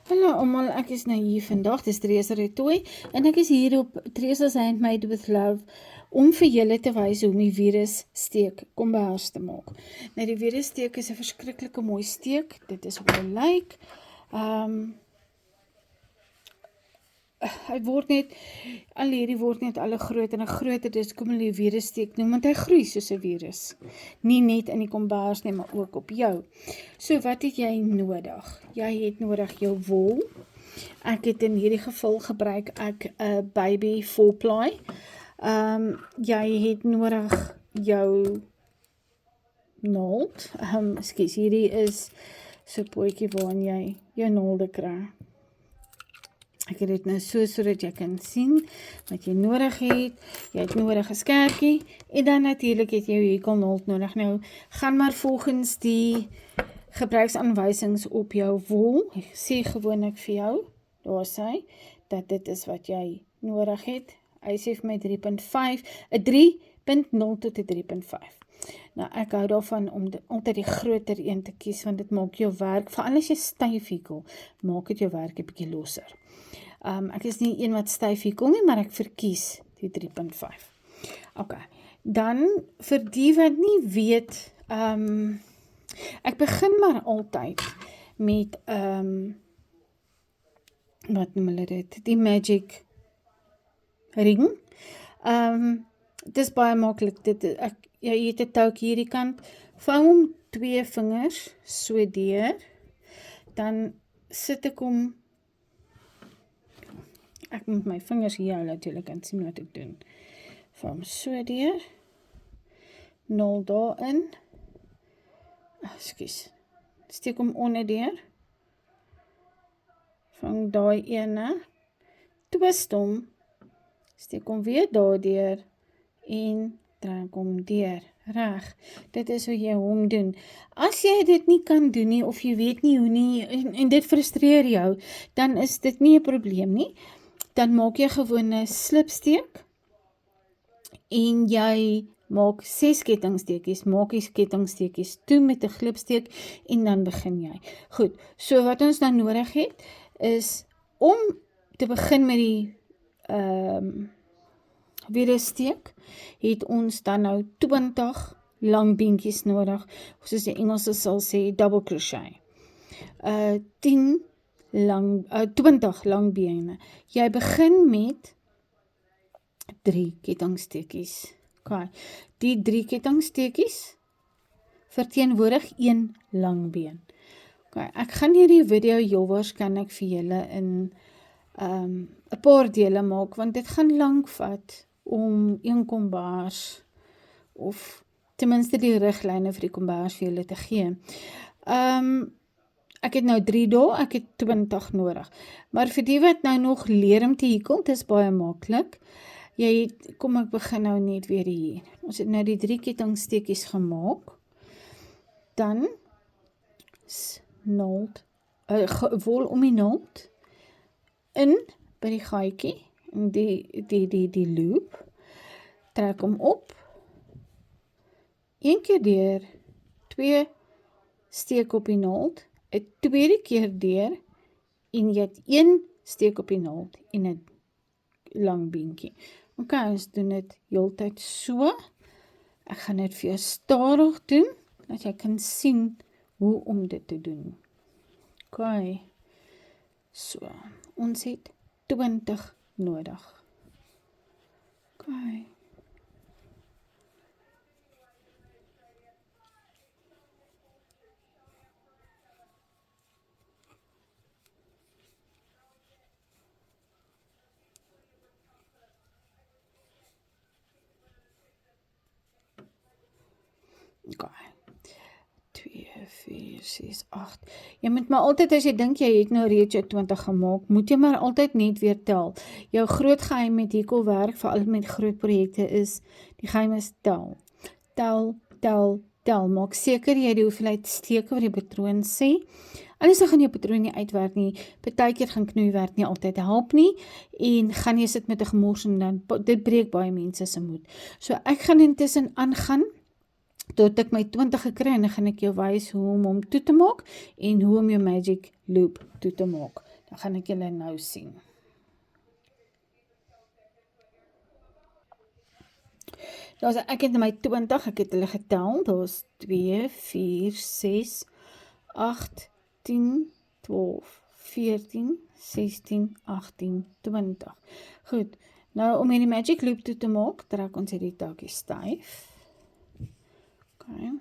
Hallo almal, ek is nou hier vandag, dis Teresa Retoy en ek is hier op Teresa's Handmade with Love om vir julle te wys hoe om die virus steek kombers te maak. Nou die virus steek is 'n verskriklike mooi steek, dit is hoe hy lyk. Hy word net, al hierdie word net alle groter en groter, dis kom hulle die virus steek noem, want hy groei soos 'n virus. Nie net in die kombers nie, maar ook op jou. So wat het jy nodig? Jy het nodig jou wol. Ek het in hierdie geval gebruik ek 'n baby 4-ply. Jy het nodig jou naald. Ekskuus, hierdie is so 'n potjie waarin jy jou naalde kry. Ek het dit nou sodat jy kan sien wat jy nodig het. Jy het nodig 'n skertjie en dan natuurlik het jy jou hekelnaald nodig. Nou, gaan maar volgens die gebruiksaanwysings op jou wol. Ek sê gewoonlik vir jou, daar sê, dat dit is wat jy nodig het. Hy sê vir my 3.5, 'n 3.0 tot 'n 3.5. Nou, ek hou daarvan om altyd die groter een te kies, want dit maak jou werk, veral as jy styf hekel, maak dit jou werk 'n bietjie losser. Ek is nie een wat styf hekel nie, maar ek verkies die 3.5. Ok, dan vir die wat nie weet, ek begin maar altyd met, wat noem hulle dit, die magic ring. Dit is baie maklik, jy het 'n touwtjie hierdie kant, vou hom 2 vingers so deur, dan sit ek hom, ek moet my vingers hier hou natuurlijk en sien wat ek doen, vou hom so deur, naald daarin, ekskuus, steek hom onder deur, vang daai ene, twist hom, steek hom weer daardeur, en trek hom deur, reg, dit is hoe jy hom doen. As jy dit nie kan doen nie, of jy weet nie hoe nie, en dit frustreer jou, dan is dit nie 'n probleem nie, dan maak jy gewoon 'n slipsteek, en jy maak 6 kettingsteekies, maak die kettingsteekies toe met 'n glipsteek, en dan begin jy. Goed, so wat ons dan nodig het, is om te begin met die virus steek, het ons dan nou 20 lang beentjies nodig, soos die Engelse sal sê, double crochet. 20 lang bene. Jy begin met 3 kettingsteekies. Okay. Die 3 kettingsteekies verteenwoordig 1 lang been. Okay. Ek gaan hierdie video heel waarskynlik vir julle in 'n paar dele maak, want dit gaan lank vat om een kombers, of ten minste die riglyne vir die kombers vir julle te gee. Ek het nou 3 dae, ek het 20 nodig. Maar vir die wat nou nog leer om te hekel, dit is baie maklik. Kom ek begin nou net weer hier. Ons het nou die 3 kettingsteekies gemaak. Dan naald, wol om die naald, in by die gaatjie, die loop, trek hom op, 1 keer deur, 2 steek op die naald, 'n tweede keer deur, en jy het 1 steek op die naald, en 'n lang beentjie. Ok, ons doen dit heeltyd so, ek gaan dit vir jou stadig doen, dat jy kan sien hoe om dit te doen. Ok, so, ons het 20 nodig. Ok. Ok. 2, 4, 6, 8. Jy moet maar altyd, as jy dink jy het nou reeds jou 20 gemaak, moet jy maar altyd net weer tel. Jou groot geheim met hekelwerk, veral met groot projekte is, die geheim is tel. Tel, tel, tel. Maak seker jy die hoeveelheid steke wat die patroon sê. Anders dan gaan jou patroon nie uitwerk nie. Partykeer gaan knoeiwerk nie altyd help nie, en gaan jy sit met 'n gemors en dan, dit breek baie mense se moed. So ek gaan intussen aangaan, tot ek my 20 gekry en dan gaan ek jou wys hoe om hom toe te maak en hoe om jou magic loop toe te maak. Dan gaan ek julle nou sien. Dus ek het my 20, ek het hulle getel, daar's 2, 4, 6, 8, 10, 12, 14, 16, 18, 20. Goed, nou om hierdie magic loop toe te maak, trek ons hierdie taakie styf. Okay.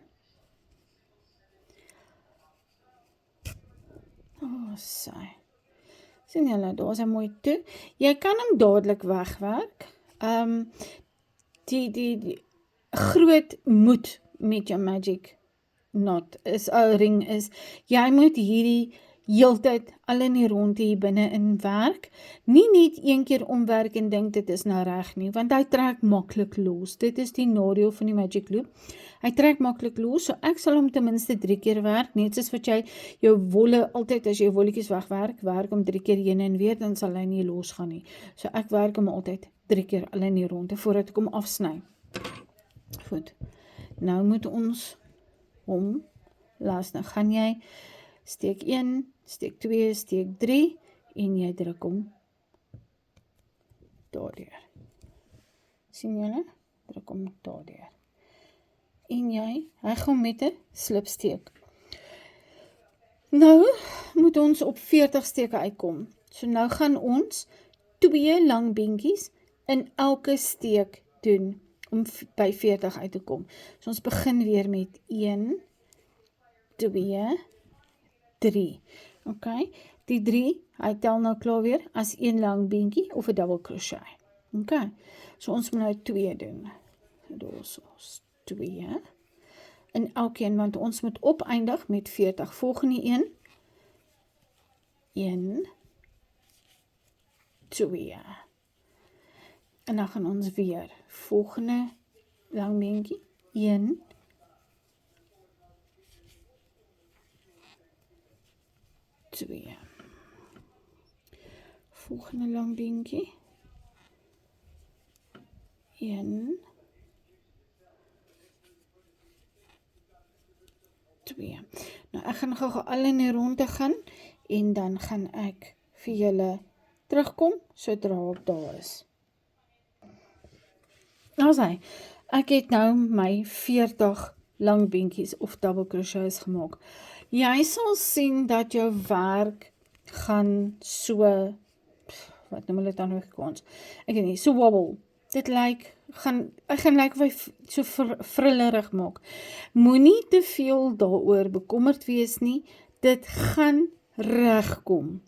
Saai. Sien julle, daar is hy mooi toe. Jy kan hom dadelik wegwerk. Die groot moed met jou magic knot is, ring is, jy moet hierdie heeltyd al in die rondte hier binne in werk, nie net een keer omwerk en dink dit is nou reg nie, want hy trek maklik los, dit is die nadeel van die magic loop, hy trek maklik los, so ek sal hom ten minste 3 keer werk, net soos wat jy jou wolle, altyd as jy jou wolletjies wegwerk, werk hom 3 keer heen en weer, dan sal hy nie los gaan nie, so ek werk hom altyd 3 keer al in die rondte, voordat ek hom afsny. Goed, nou moet ons hom las, nou gaan jy steek 1, steek 2, steek 3 en jy druk hom daardeur. Sien julle? Druk hom daardeur. En jy heg hom met 'n slipsteek. Nou moet ons op 40 steke uitkom. So nou gaan ons 2 lang beentjies in elke steek doen om by 40 uit te kom. So ons begin weer met 1, 2, 3. Okay, die 3, hy tel nou klaar weer as 1 lang beentjie of 'n double crochet. Okay, so ons moet nou 2 doen. Daar is ons 2. In elkeen, want ons moet opeindig met 40. Volgende een, 1, 2. En dan gaan ons weer, volgende lang beentjie, 1, 2. Volgende lang beentjie, 1, 2. Nou ek gaan gou al in die rondte gaan en dan gaan ek vir julle terugkom sodra ek daar is. Nou ek het nou my 40 lang beentjies of double crochets gemaak. Jy sal sien dat jou werk gaan so, wat noem hulle dan Afrikaans? Ek weet nie, so wobble. Dit lyk, ek gaan lyk of hy so frillerig maak. Moenie te veel daaroor bekommerd wees nie, dit gaan regkom.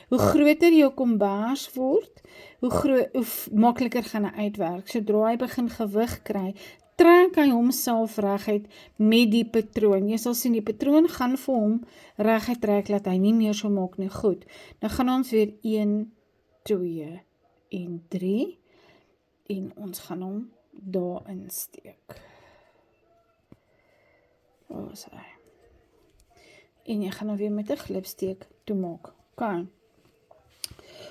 Hoe groter jou kombers word, hoe makliker gaan hy uitwerk. Sodra hy begin gewig kry, trek hy homself reguit met die patroon. Jy sal sien, die patroon gaan vir hom reguit trek, laat hy nie meer so maak nie. Goed, nou gaan ons weer 1, 2 en 3 en ons gaan hom daar insteek. Daar is hy. En jy gaan nou weer met 'n glipsteek toe maak. Okay.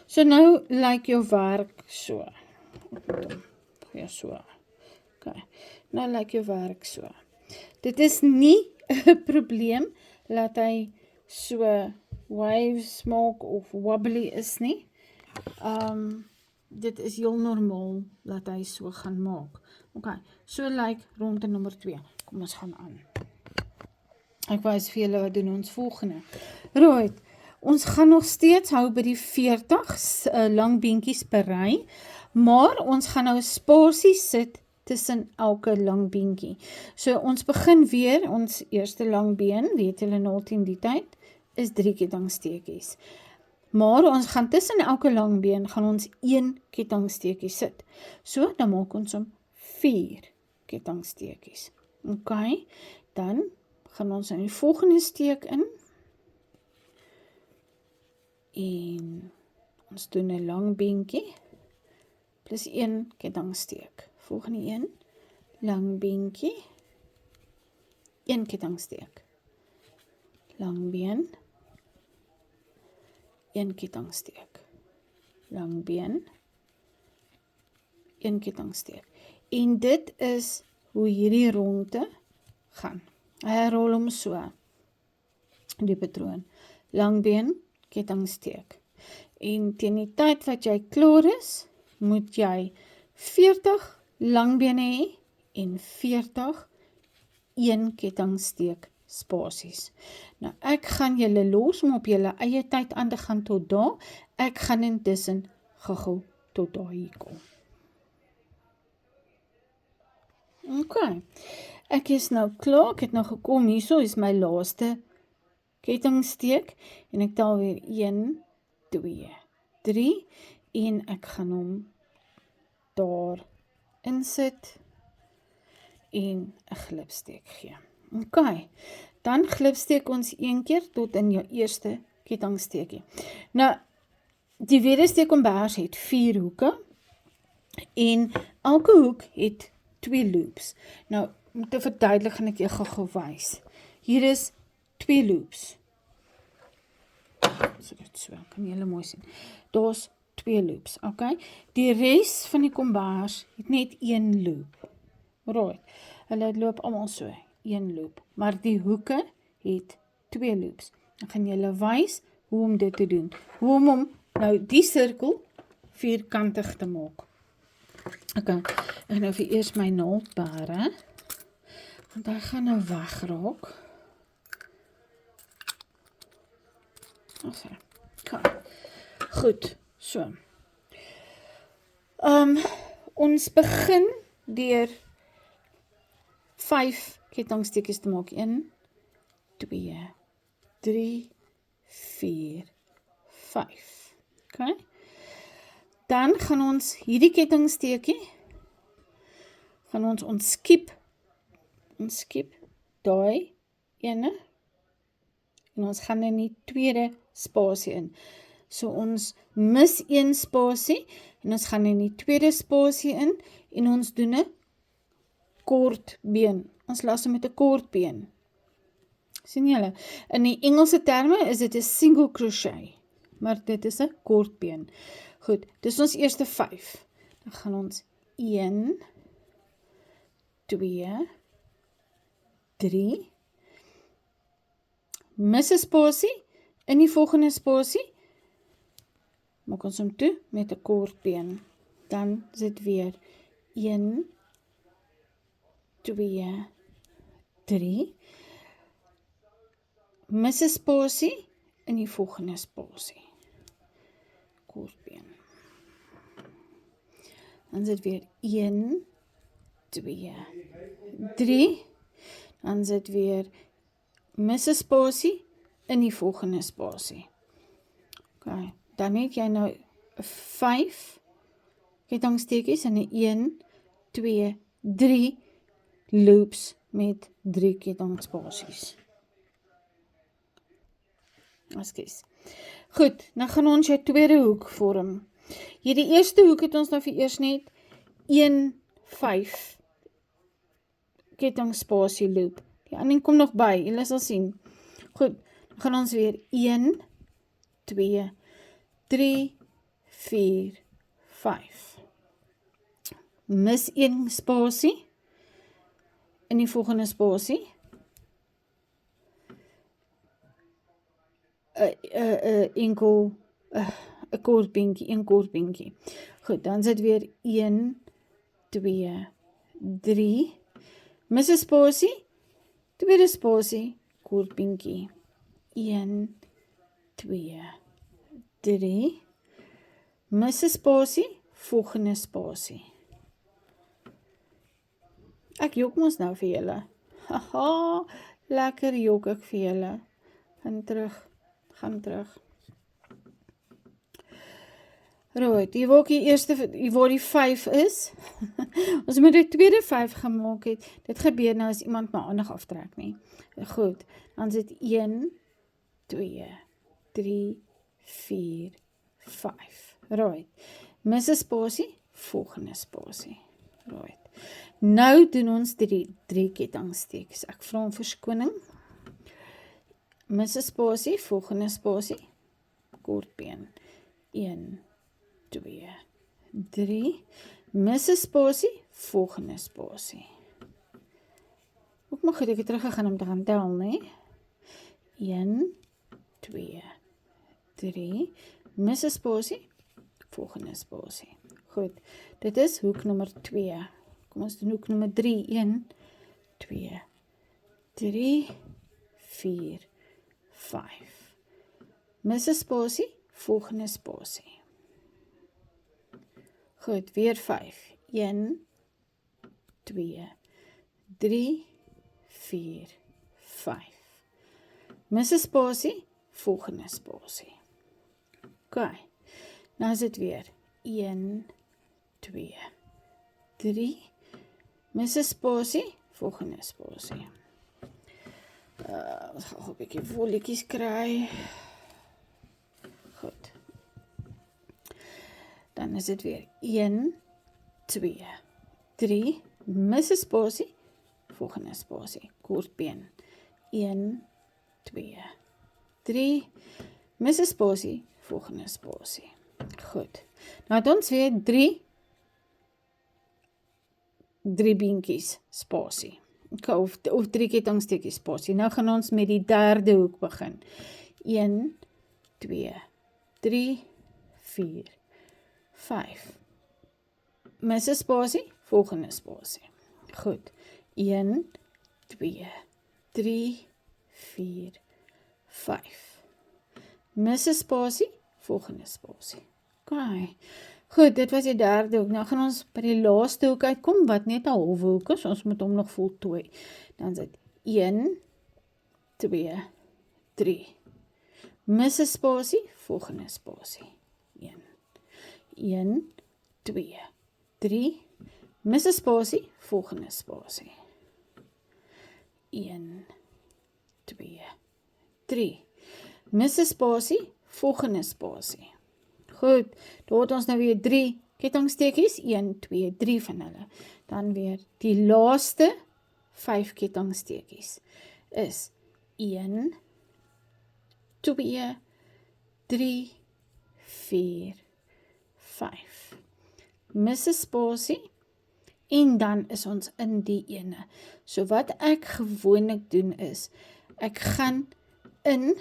So nou lyk jou werk so. Ja, so. Okay. Nou lyk jou werk so. Dit is nie 'n probleem dat hy so waves maak of wobbly is nie. Dit is heel normaal dat hy so gaan maak. Okay, so lyk ronde nommer 2. Kom ons gaan aan. Ek wys vir julle wat doen ons volgende. Right, ons gaan nog steeds hou by die 40 lang beentjies per ry, maar ons gaan nou 'n spasie sit tussen elke lang beentjie. So ons begin weer, ons eerste lang been, weet julle nou teen die tyd, is 3 kettingsteekies. Maar ons gaan tussen elke lang been, gaan ons 1 kettingsteekie sit. So, dan maak ons om 4 kettingsteekies. Okay, dan gaan ons in die volgende steek in. En ons doen 'n lang beentjie, plus 1 kettingsteek. Volgende een, lang beentjie, 1 kettingsteek. Lang been, 1 kettingsteek. Lang been, 1 kettingsteek. En dit is hoe hierdie ronde gaan. Hy rol hom so, die patroon. Lang been, kettingsteek. En teen die tyd wat jy klaar is, moet jy 40 langbene hê en 40 een kettingsteek spasies. Nou, ek gaan julle los om op julle eie tyd aan te gaan tot daar. Ek gaan intussen gou tot daar hier kom. Ok, ek is nou klaar, ek het nou gekom, hierso is my laaste kettingsteek, en ek tel weer 1, 2, 3, en ek gaan hom daar insit, en 'n glipsteek gee. Ok, dan glipsteek ons een keer tot in jou eerste kettingsteekie. Nou, die wedersteekkombers het 4 hoeke, en elke hoek het 2 loops. Nou, om te verduidelik gaan ek jou gou wys. Hier is 2 loops. So dit so, kan julle mooi sien. Daar's 2 loops, ok? Die res van die kombers het net 1 loop. Right. Hulle loop almal so, 1 loop. Maar die hoeke het 2 loops. Dan gaan julle wys hoe om dit te doen. Hoe om nou die sirkel vierkantig te maak. Ok, ek gaan nou vir eers my naald bære, want hy gaan nou wegraak. Ok, goed, so. Ons begin deur 5 kettingsteekies te maak. 1, 2, 3, 4, 5. Ok. Dan gaan ons hierdie kettingsteekie, gaan ons ontskiep daai ene, en ons gaan in die tweede spasie in. So ons mis 1 spasie, en ons gaan in die tweede spasie in, en ons doen 'n kort been. Ons las hom met 'n kort been. Sien julle? In die Engelse terme is dit 'n single crochet, maar dit is 'n kort been. Goed, dis ons eerste 5. Dan gaan ons 1, 2, 3, mis 'n spasie, in die volgende spasie, maak ons hom toe met 'n kort been. Dan is dit weer 1, 2, 3, mis 'n spasie, in die volgende spasie. Kort been. Dan is dit weer 1, 2, 3, dan is dit weer mis 'n spasie, in die volgende spasie. Ok, dan het jy nou 5 kettingsteekies en 1, 2, 3 loops met 3 kettingspasies. Ekskuus. Goed, nou gaan ons jou tweede hoek vorm. Hierdie eerste hoek het ons nou vir eers net 1, 5 kettingspasie loop. Die ander kom nog by, julle sal sien. Goed, dan gaan ons weer 1, 2, 3, 4, 5. Mis 1 spasie in die volgende spasie. 'n kort beentjie. Goed, dan is dit weer 1, 2, 3. Mis 'n spasie, tweede spasie, kort beentjie. 1, 2, 3. Mis 'n spasie, volgende spasie. Ek jok mos nou vir julle. Haha, lekker jok ek vir julle. Gaan terug. Right, hier waar die 5 is. Ons moet die tweede 5 gemaak het. Dit gebeur nou as iemand my aandag aftrek nie. Goed, dan is dit 1, 2, 3, 4, 5. Right, mis 'n spasie, volgende spasie. Right. Nou doen ons die 3 kettingsteekies. Ek vra om verskoning. Mis 'n spasie, volgende spasie, kort been. 1, 2, 3. Mis 'n spasie, volgende spasie. Ook maar goed, ek het teruggegaan om te gaan tel, nee? 1, 2, 3, mis 'n spasie, volgende spasie. Goed, dit is hoek nommer 2. Kom ons doen hoek nommer 3, 1, 2, 3, 4, 5. Mis 'n spasie, volgende spasie. Goed, weer 5. 1, 2, 3, 4, 5. Mis 'n spasie, volgende spasie. OK, nou is dit weer 1, 2, 3, mis 'n spasie, volgende spasie. Ons gaan 'n bietjie volletjies kry. Goed. Dan is dit weer 1, 2, 3, mis 'n spasie, volgende spasie, kortbeen. 1, 2, 3, mis 'n spasie, volgende spasie. Goed. Nou het ons weer 3 beentjies spasie. Of 3 kettingsteekies spasie. Nou gaan ons met die derde hoek begin. 1, 2, 3, 4, 5. Mis 'n spasie, volgende spasie. Goed. 1, 2, 3, 4, 5. Mis 'n spasie, volgende spasie. OK. Goed, dit was die derde hoek. Nou gaan ons by die laaste hoek uitkom, wat net 'n halwe hoek is. Ons moet hom nog voltooi. Dan is dit 1, 2, 3. Mis 'n spasie, volgende spasie. 1, 2, 3. Mis 'n spasie, volgende spasie. 1, 2, 3. Mis 'n spasie, volgende spasie. Goed, daar het ons nou weer 3 kettingsteekies, 1, 2, 3 van hulle. Dan weer die laaste 5 kettingsteekies is 1, 2, 3, 4, 5. Mis 'n spasie en dan is ons in die ene. So wat ek gewoonlik doen is, ek gaan in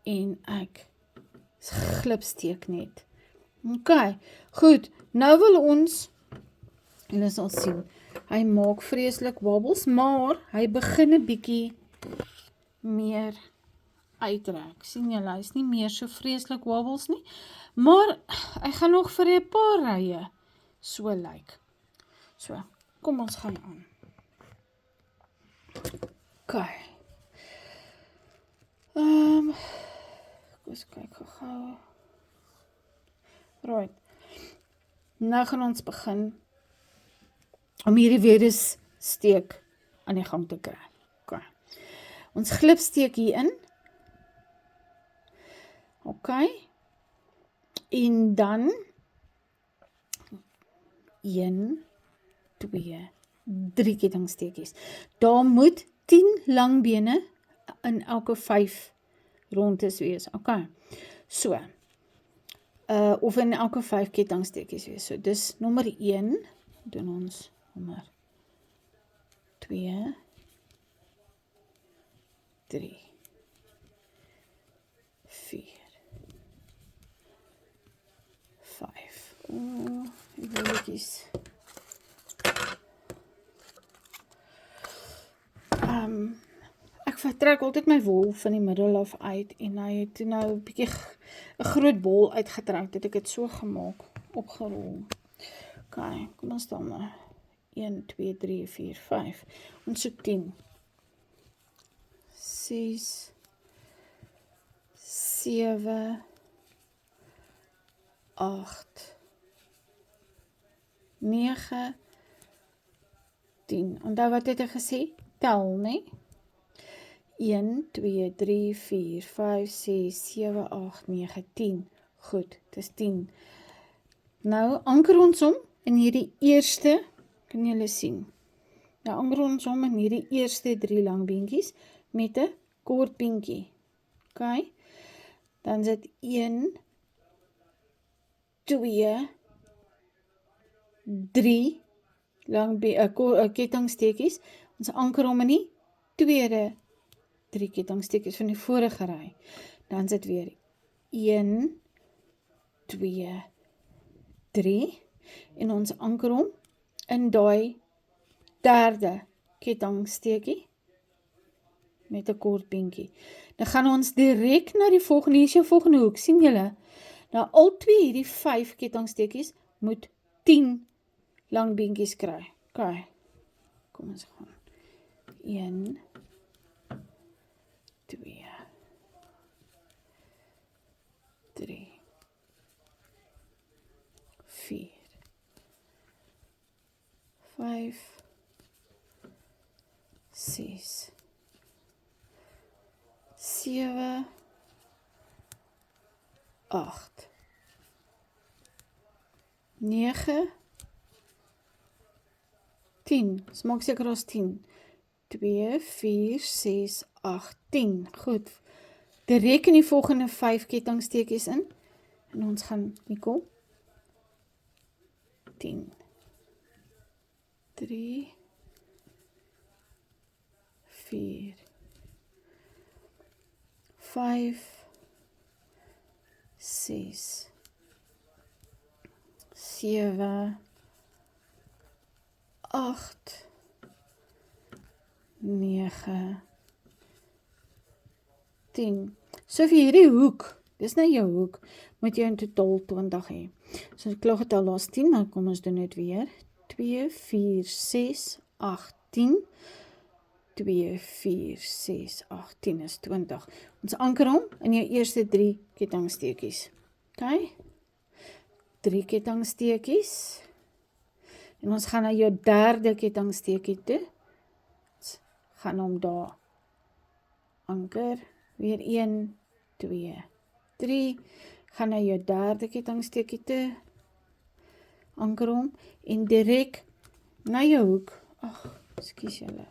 en ek glipsteek net. OK, goed, nou wil ons, en ons sal sien, hy maak vreeslik wobbles, maar hy begin 'n bietjie meer uitrek. Sien julle, hy is nie meer so vreeslik wobbles nie, maar hy gaan nog vir 'n paar rye so lyk. So, kom ons gaan aan. OK. Kom eens kyk gou. Right. Nou gaan ons begin om hierdie weer eens steek aan die gang te kry. OK. Ons glipsteek hier in. OK. En dan 1, 2, 3 kettingsteekies. Daar moet 10 langbene in elke 5 rondes wees. OK. So. Of in elke 5 kettingsteekies wees. So, dis nommer 1. Doen ons nommer 2, 3, 4, 5. Die wolletjies. Ek vertrek altyd my wol van die middel af uit en hy het nou 'n bietjie 'n groot bol uitgetrek, het ek dit so gemaak, opgerol. OK, kom ons dan maar 1, 2, 3, 4, 5. Ons soek 10. 6, 7, 8, 9, 10. Onthou wat het ek gesê? Tel, nee? 1, 2, 3, 4, 5, 6, 7, 8, 9, 10. Goed, dit is 10. Nou, anker ons om in hierdie eerste, kan julle sien. Nou, anker ons om in hierdie eerste 3 lang beentjies met 'n kort beentjie. OK? Dan sit 1, 2, 3 lang kettingsteekies. Ons anker om in die tweede 3 kettingsteekies van die vorige ry. dan is dit weer 1, 2, 3, en ons anker hom in daai derde kettingsteekie, met 'n kort beentjie. Dan gaan ons direk na die volgende, hier is jou volgende hoek, sien julle? Nou al twee hierdie 5 kettingsteekies moet 10 lang beentjies kry. OK, kom ons gaan. 1, 2, 3, 4, 5, 6, 7, 8, 9, 10. Ons maak seker ons 10. 2, 4, 6, 8, 10. Goed. Direk in die volgende 5 kettingsteekies in. En ons gaan, Nicole, 10, 3, 4, 5, 6, 7, 8, 9, 10. So vir hierdie hoek, dis nou jou hoek, moet jy in totaal 20 hê. So ek klaar getal laas 10, maar kom ons doen dit weer. 2, 4, 6, 8, 10. 2, 4, 6, 8, 10 is 20. Ons anker hom in jou eerste 3 kettingsteekies. OK? 3 kettingsteekies. En ons gaan na jou derde kettingsteekie toe. Ons gaan hom daar anker. Weer 1, 2, 3. Gaan na jou derde kettingsteekie toe. Anker hom. En direk na jou hoek. Ag, ekskuus julle.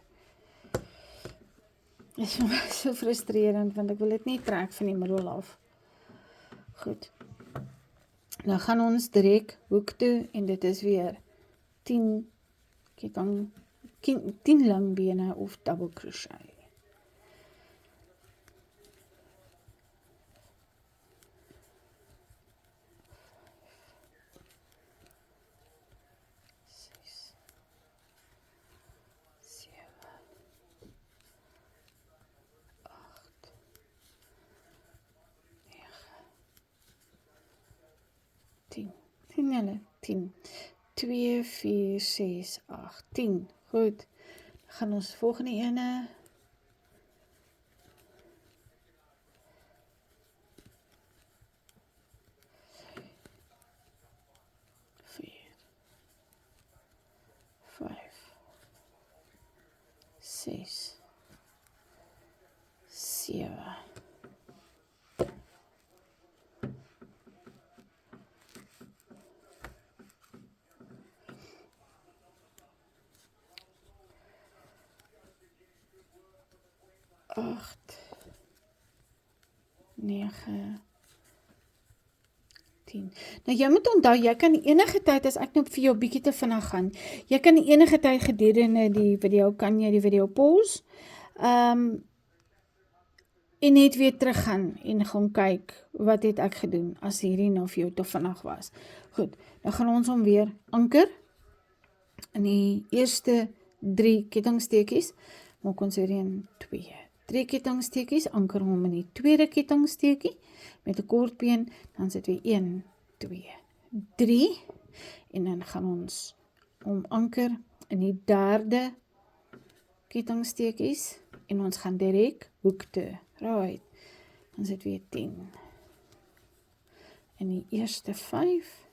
Dit is vir my so frustrerend, want ek wil dit nie trek van die middel af. Goed. Nou gaan ons direk hoek toe, en dit is weer 10 lang bene of double crochet. Sien julle? 10. 2, 4, 6, 8, 10. Goed. Dan gaan ons volgende ene. Vier, 5, 6, 7. 8, 9, 10. Nou jy moet onthou, jy kan enige tyd, as ek nou vir jou bietjie te vinnig gaan, jy kan enige tyd gedurende die video, kan jy die video pause, en net weer teruggaan en gaan kyk, wat het ek gedoen, as hierdie nou vir jou te vinnig was. Goed, nou gaan ons hom weer anker, in die eerste 3 kettingsteekies, maak ons weer 1, 2, 3 kettingsteekies, anker hom in die tweede kettingsteekie, met 'n kort been, dan sit weer 1, 2, 3, en dan gaan ons hom anker in die derde kettingsteekies, en ons gaan direk hoek toe. Right, dan sit weer 10. In die eerste 5,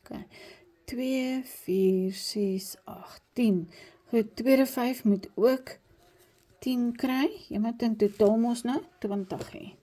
okay. 2, 4, 6, 8, 10. Goed, tweede 5 moet ook 10 kry. Jy moet in totaal mos nou 20 hê.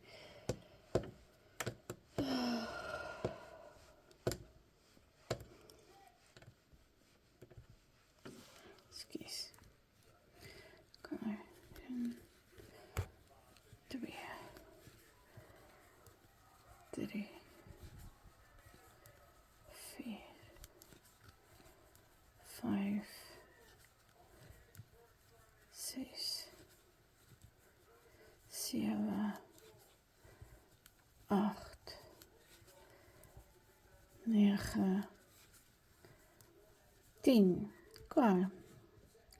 10. Okay.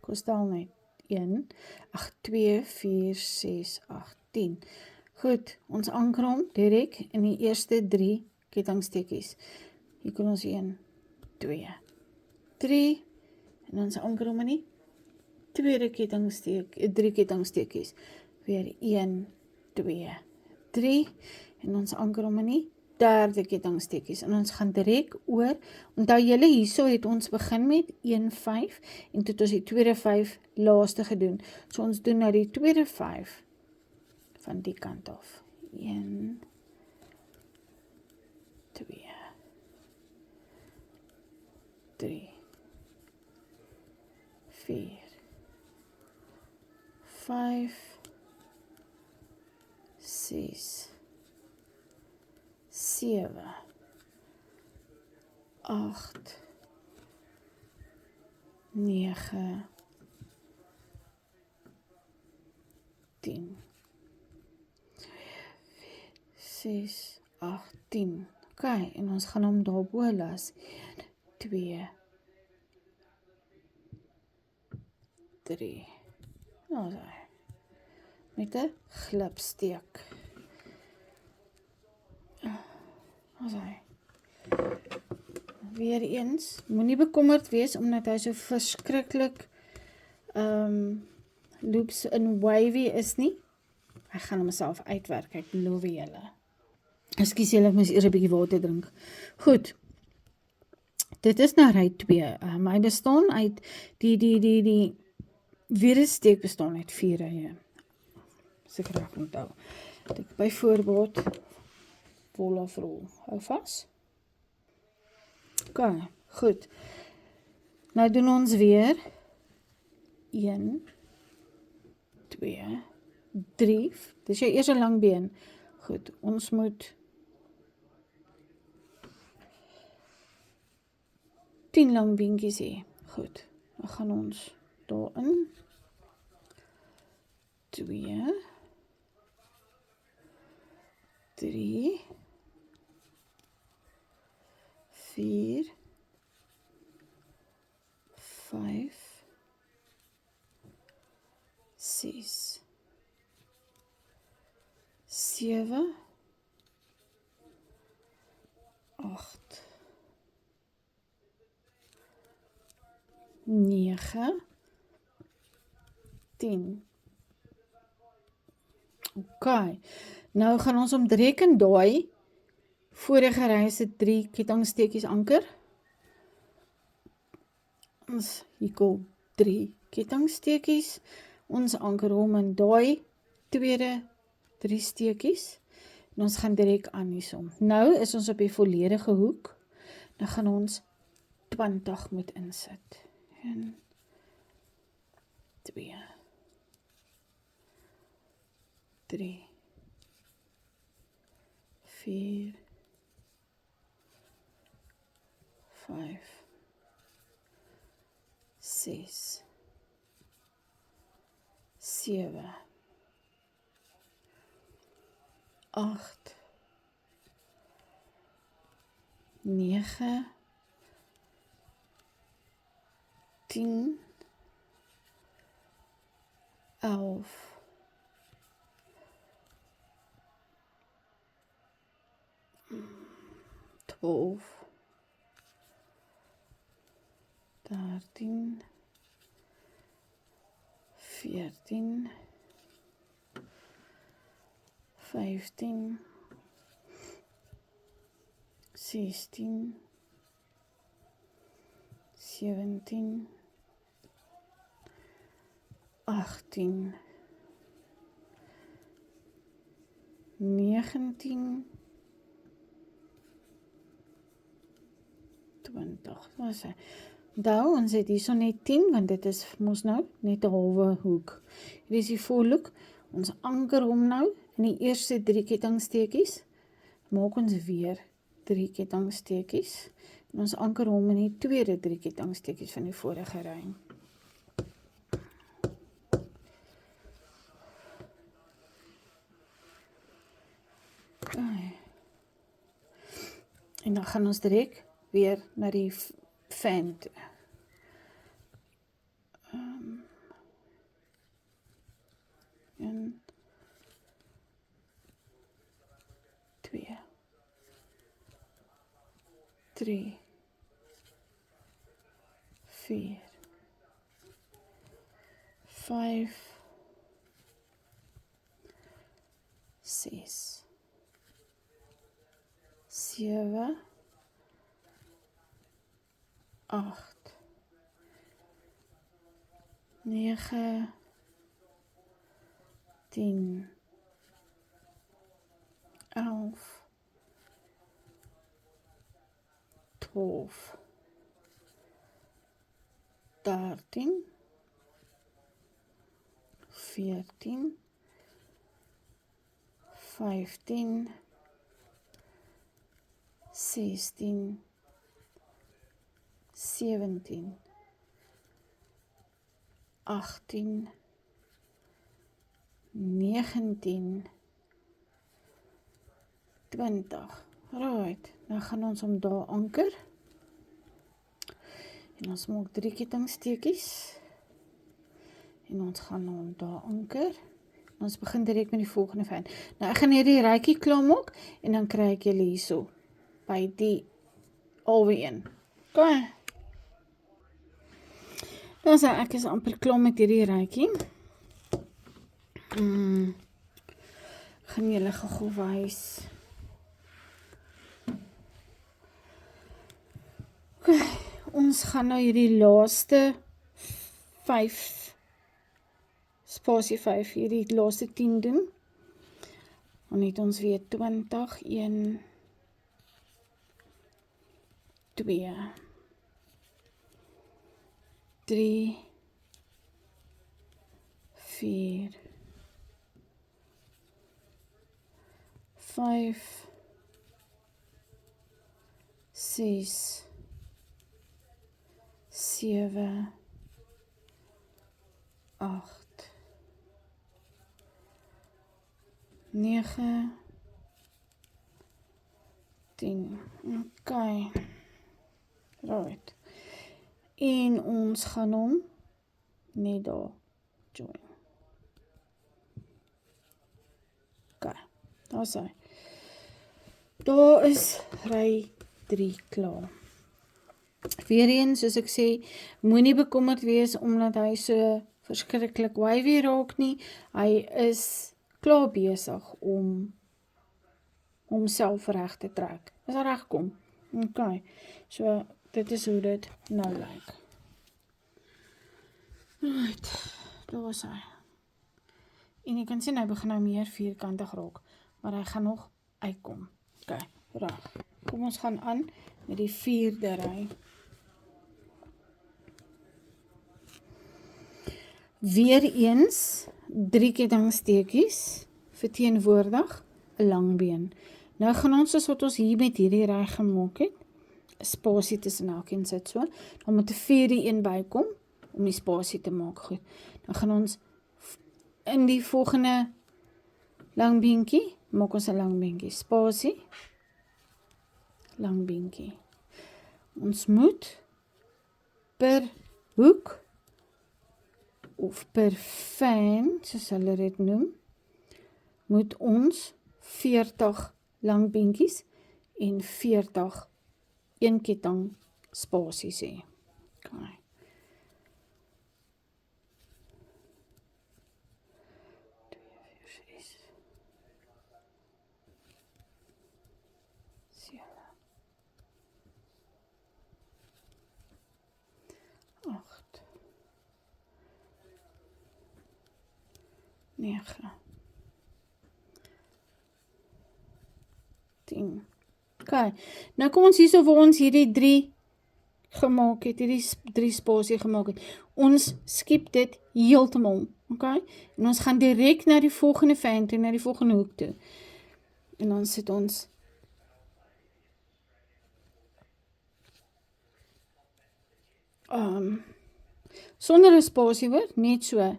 Kostel net 1, 8, 2, 4, 6, 8, 10. Goed, ons anker hom direk in die eerste 3 kettingsteekies. Hier kan ons 1, 2, 3, en ons anker hom in die tweede kettingsteek, 3 kettingsteekies. Weer 1, 2, 3, en ons anker hom in die derde kettingsteekies, en ons gaan direk oor, onthou julle hierso het ons begin met 1, 5, en toe het ons die tweede 5 laaste gedoen, so ons doen nou die tweede 5, van die kant af, 1, 2, 3, 4, 5, 6, 7, 8, 9, 10, 6, 8, 10. Ok, en ons gaan hom daarbo las. 1, 2, 3. Nou so. Met 'n glipsteek. Nou so. Weer eens, moenie bekommerd wees omdat hy so verskriklik loops en wavy is nie. Hy gaan homself uitwerk, ek beloof julle. Ekskuus julle, ek moes eers 'n bietjie water drink. Goed. Dit is nou ry 2. Hy bestaan uit die virussteek bestaan uit 4 rye. As ek reg onthou. Ek byvoorbeeld wol of rol. Hou vas. Ok, goed. Nou doen ons weer 1, 2, 3. Dis jou eerste lang been. Goed, ons moet 10 lang beentjies hê. Goed, dan gaan ons daarin 2, 3, 4, 5, 6, 7, 8, 9, 10. Ok, nou gaan ons om direk in daai vorige ry se 3 kettingsteekies anker. Ons hier kom 3 kettingsteekies. Ons anker hom in daai tweede 3 steekies. En ons gaan direk aan hiersom. Nou is ons op die volledige hoek. Dan gaan ons 20 moet insit. 1, 2, 3, 4, 5, 6, 7, 8, 9, 10, 11, 12, 13, 14, 15, 16, 17, 18, 19, 20. Was hy? Onthou, ons het hierso net 10, want dit is mos nou net 'n halwe hoek. Hier is die volhoek. Ons anker hom nou in die eerste 3 kettingsteekies. Maak ons weer 3 kettingsteekies. En ons anker hom in die tweede 3 kettingsteekies van die vorige ry. En dan gaan ons direk weer na die fan toe. 1, 2, 3, 4, 5, 6, 7, 8, 9, 10, 11, 12, 13, 14, 15, 16, 17, 18, 19, 20. Right, nou gaan ons om daar anker. En ons maak 3 kettingsteekies. En ons gaan om daar anker. En ons begin direk met die volgende fyn. Nou ek gaan hierdie rykie klaar maak en dan kry ek julle hierso by die alweer een. Okay. Dan sê ek is amper klaar met hierdie rykie. Gaan julle gou wys. Okay, ons gaan nou hierdie laaste 5, spasie 5, hierdie laaste 10 doen. Dan het ons weer 20, 1, 2, 3, 4, 5, 6, 7, 8, 9, 10. Okay. Right. En ons gaan hom net daar join. Okay. Daar is hy. Daar is ry 3 klaar. Weereens, soos ek sê, moenie bekommerd wees omdat hy so verskriklik wavy raak nie. Hy is klaar besig om homself reg te trek. As hy reg kom. Okay. So dit is hoe dit nou lyk. Right. Daar is hy. En jy kan sien hy begin nou meer vierkantig raak, maar hy gaan nog uitkom. Okay, reg. Kom ons gaan aan met die 4de ry. Weereens 3 kettingsteekies verteenwoordig 'n lang been. Nou gaan ons soos wat ons hier met hierdie ry gemaak het, 'n spasie tussen elkeen sit so, dan moet 'n 4de een bykom om die spasie te maak goed. Dan gaan ons in die volgende lang beentjie, maak ons 'n lang beentjie, spasie, lang beentjie. Ons moet per hoek of per fan, soos hulle dit noem, moet ons 40 lang beentjies en 40 een ketting spasies hê. Okay. Acht. 9. 10. Okay, nou kom ons hierso waar ons hierdie 3 gemaak het, hierdie 3 spasie gemaak het. Ons skiep dit heeltemal, okay? En ons gaan direk na die volgende fan toe, na die volgende hoek toe. En dan sit ons sonder 'n spasie hoor, net so. Okay.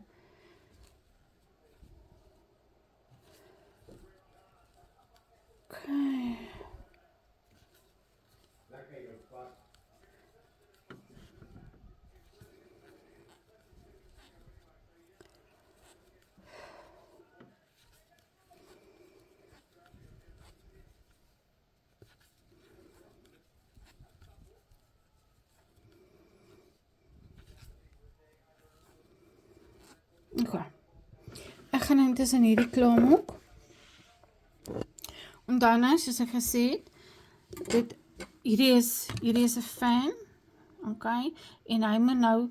gaan intussen hierdie klaarmaak. Onthou nou, soos ek gesê het, hierdie is 'n fan, okay, en hy moet nou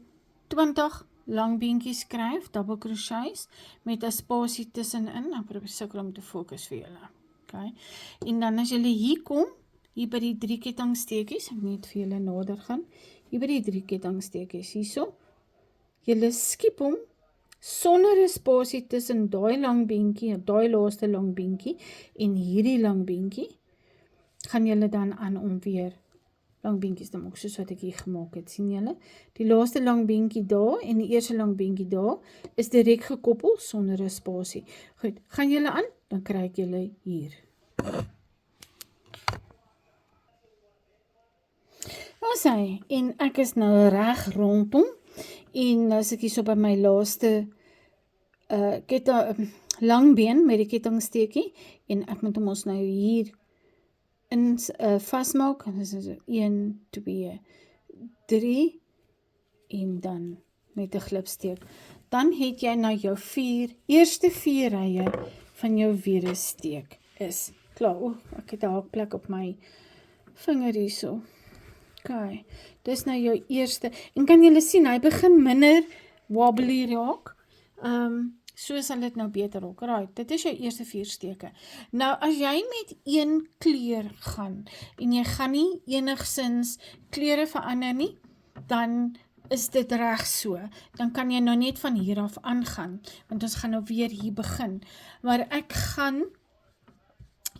20 lang beentjies skryf, double crochets, met 'n spasie tussenin, dan probeer sukkel om te fokus vir julle, okay, en dan as julle hier kom, hier by die 3 kettingsteekies, ek net vir julle nader gaan, hier by die 3 kettingsteekies, hierso, julle skiep hom, sonder 'n spasie tussen daai lang beentjie, daai laaste lang beentjie, en hierdie lang beentjie, gaan julle dan aan om weer lang beentjies te maak, soos wat ek hier gemaak het, sien julle? Die laaste lang beentjie daar, en die eerste lang beentjie daar, is direk gekoppel, sonder 'n spasie. Goed, gaan julle aan, dan kry ek julle hier. Ons sê, en ek is nou reg rondom, en nou is ek hier so by my laaste langbeen met die kettingsteekie, en ek moet hom ons nou hier in vastmaak, en dis 1, 2, 3, en dan met 'n glipsteek. Dan het jy nou jou eerste 4 rye van jou weeresteek is klaar. Ek het 'n haakplek op my vinger hierso. Okay, dis nou jou eerste, en kan julle sien, hy begin minder wobbly raak, so sal dit nou beter raak. Right, dit is jou eerste 4 steke. Nou, as jy met 1 kleur gaan, en jy gaan nie enigsins kleure verander nie, dan is dit reg so. Dan kan jy nou net van hier af aangaan, want ons gaan nou weer hier begin. Maar ek gaan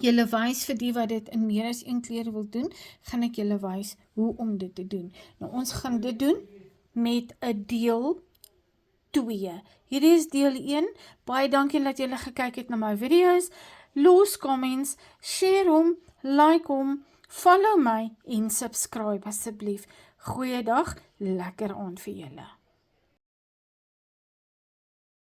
julle wys vir die wat dit in meer as 1 kleur wil doen, gaan ek julle wys hoe om dit te doen. Nou, ons gaan dit doen met 'n deel 2. Hierdie is deel 1. Baie dankie dat julle gekyk het na my video's. Los comments, share hom, like hom, follow my en subscribe asseblief. Goeiedag, lekker aand vir julle.